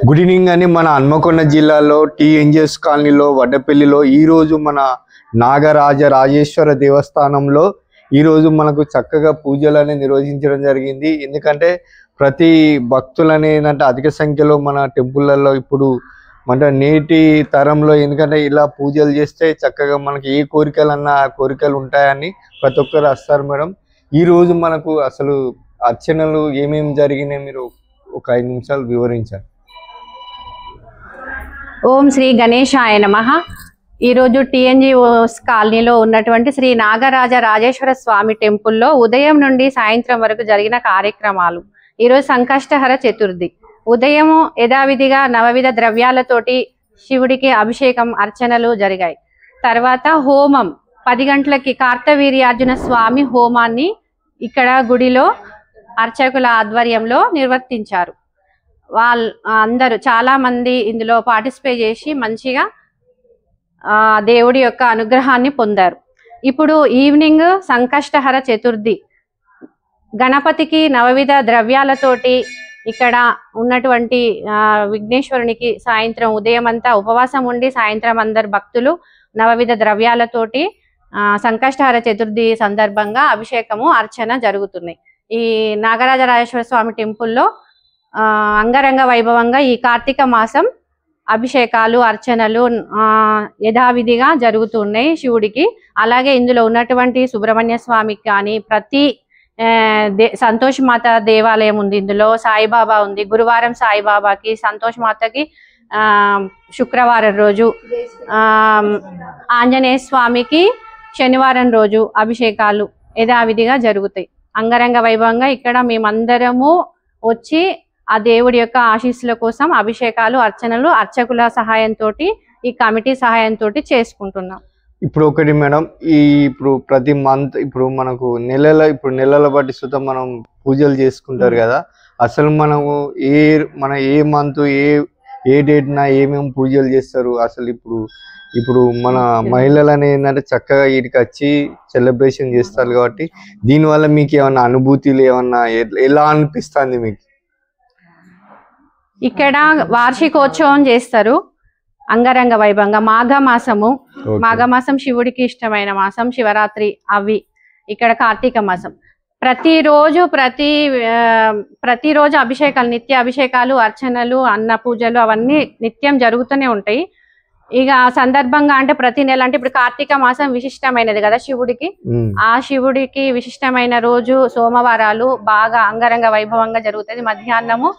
Good evening అని మన హన్మకొండ జిల్లాలో టీఎన్జిఎస్ కాలనీలో వడ్డపల్లిలో ఈరోజు మన నాగరాజ రాజేశ్వర దేవస్థానంలో ఈరోజు మనకు చక్కగా పూజలు అనేది నిర్వహించడం జరిగింది. ఎందుకంటే ప్రతి భక్తులని ఏంటంటే అధిక సంఖ్యలో మన టెంపుల్లలో ఇప్పుడు అంటే నేటి తరంలో ఎందుకంటే ఇలా పూజలు చేస్తే చక్కగా మనకి ఏ కోరికలన్నా ఆ కోరికలు ఉంటాయని ప్రతి ఒక్కరు వస్తారు మేడం. ఈరోజు మనకు అసలు అర్చనలు ఏమేమి జరిగినాయి మీరు ఒక 5 నిమిషాలు వివరించారు. ఓం శ్రీ గణేశాయ నమః. ఈరోజు టీఎన్జిఎస్ కాలనీలో ఉన్నటువంటి శ్రీ నాగరాజ రాజేశ్వర స్వామి టెంపుల్లో ఉదయం నుండి సాయంత్రం వరకు జరిగిన కార్యక్రమాలు. ఈరోజు సంకష్టహర చతుర్థి. ఉదయం యథావిధిగా నవవిధ ద్రవ్యాలతోటి శివుడికి అభిషేకం అర్చనలు జరిగాయి. తర్వాత హోమం 10 గంటలకి కార్తవీర్యార్జున స్వామి హోమాన్ని ఇక్కడ గుడిలో అర్చకుల ఆధ్వర్యంలో నిర్వర్తించారు. అందరూ చాలా మంది ఇందులో పార్టిసిపేట్ చేసి మంచిగా దేవుడి యొక్క అనుగ్రహాన్ని పొందారు. ఇప్పుడు ఈవినింగ్ సంకష్టహర చతుర్థి గణపతికి నవవిధ ద్రవ్యాలతోటి ఇక్కడ ఉన్నటువంటి విఘ్నేశ్వరునికి సాయంత్రం ఉదయం అంతా ఉపవాసం ఉండి సాయంత్రం అందరు భక్తులు నవవిధ ద్రవ్యాలతోటి సంకష్టహర చతుర్థి సందర్భంగా అభిషేకము అర్చన జరుగుతున్నాయి. ఈ నాగరాజ రాజేశ్వర స్వామి టెంపుల్లో అంగరంగ వైభవంగా ఈ కార్తీక మాసం అభిషేకాలు అర్చనలు యథావిధిగా జరుగుతున్నాయి శివుడికి. అలాగే ఇందులో ఉన్నటువంటి సుబ్రహ్మణ్య స్వామికి కానీ ప్రతి సంతోష్ మాత దేవాలయం ఉంది, ఇందులో సాయిబాబా ఉంది. గురువారం సాయిబాబాకి, సంతోష్ మాతకి శుక్రవారం రోజు, ఆంజనేయ స్వామికి శనివారం రోజు అభిషేకాలు యథావిధిగా జరుగుతాయి. అంగరంగ వైభవంగా ఇక్కడ మేమందరము వచ్చి ఆ దేవుడి యొక్క ఆశీస్సుల కోసం అభిషేకాలు అర్చనలు అర్చకుల సహాయంతో ఈ కమిటీ సహాయంతో చేసుకుంటున్నాం. ఇప్పుడు ఒకటి మేడం, ఇప్పుడు ప్రతి మంత్ ఇప్పుడు మనకు నెలల బట్టి సుతం మనం పూజలు చేసుకుంటారు కదా. అసలు మనము ఏ మంత్ ఏ డేట్న ఏమేమి పూజలు చేస్తారు అసలు? ఇప్పుడు మన మహిళలు అనేది ఏంటంటే చక్కగా వీటికి వచ్చి సెలబ్రేషన్ చేస్తారు కాబట్టి దీనివల్ల మీకు ఏమన్నా అనుభూతులు ఏమన్నా ఎలా అనిపిస్తుంది మీకు? ఇక్కడ వార్షికోత్సవం చేస్తారు అంగరంగ వైభవంగా. మాఘమాసం శివుడికి ఇష్టమైన మాసం, శివరాత్రి అవి. ఇక్కడ కార్తీక మాసం ప్రతిరోజు అభిషేకాలు, నిత్య అభిషేకాలు అర్చనలు అన్న పూజలు అవన్నీ నిత్యం జరుగుతూనే ఉంటాయి. ఇక సందర్భంగా అంటే ప్రతి నెల అంటే ఇప్పుడు కార్తీక మాసం విశిష్టమైనది కదా శివుడికి. ఆ శివుడికి విశిష్టమైన రోజు సోమవారాలు బాగా అంగరంగ వైభవంగా జరుగుతుంది. మధ్యాహ్నము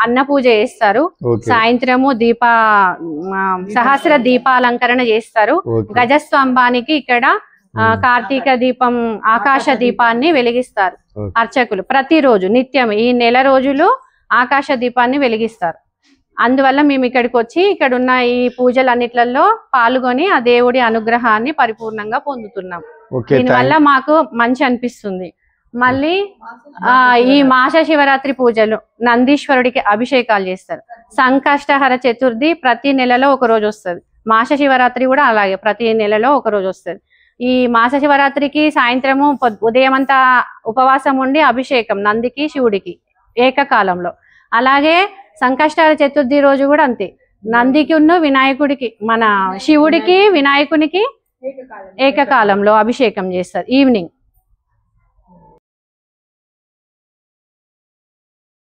అన్న పూజ చేస్తారు, సాయంత్రము సహస్ర దీపాలంకరణ చేస్తారు. గజస్తంభానికి ఇక్కడ కార్తీక దీపం, ఆకాశ దీపాన్ని వెలిగిస్తారు అర్చకులు. ప్రతిరోజు నిత్యం ఈ నెల రోజులు ఆకాశ దీపాన్ని వెలిగిస్తారు. అందువల్ల మేము ఇక్కడికి వచ్చి ఇక్కడ ఉన్న ఈ పూజలన్నిట్లలో పాల్గొని ఆ దేవుడి అనుగ్రహాన్ని పరిపూర్ణంగా పొందుతున్నాం. దీనివల్ల మాకు మంచి అనిపిస్తుంది. మళ్ళీ ఈ మాస శివరాత్రి పూజలు నందీశ్వరుడికి అభిషేకాలు చేస్తారు. సంకష్టహర చతుర్థి ప్రతి నెలలో ఒక రోజు వస్తుంది. మాస శివరాత్రి కూడా అలాగే ప్రతి నెలలో ఒక రోజు వస్తుంది. ఈ మాస శివరాత్రికి సాయంత్రము ఉదయం అంతా ఉపవాసం ఉండి అభిషేకం నందికి శివుడికి ఏకకాలంలో. అలాగే సంకష్టహర చతుర్థి రోజు కూడా అంతే, నందికి ఉన్న వినాయకుడికి, మన శివుడికి వినాయకునికి ఏకకాలంలో అభిషేకం చేస్తారు ఈవినింగ్.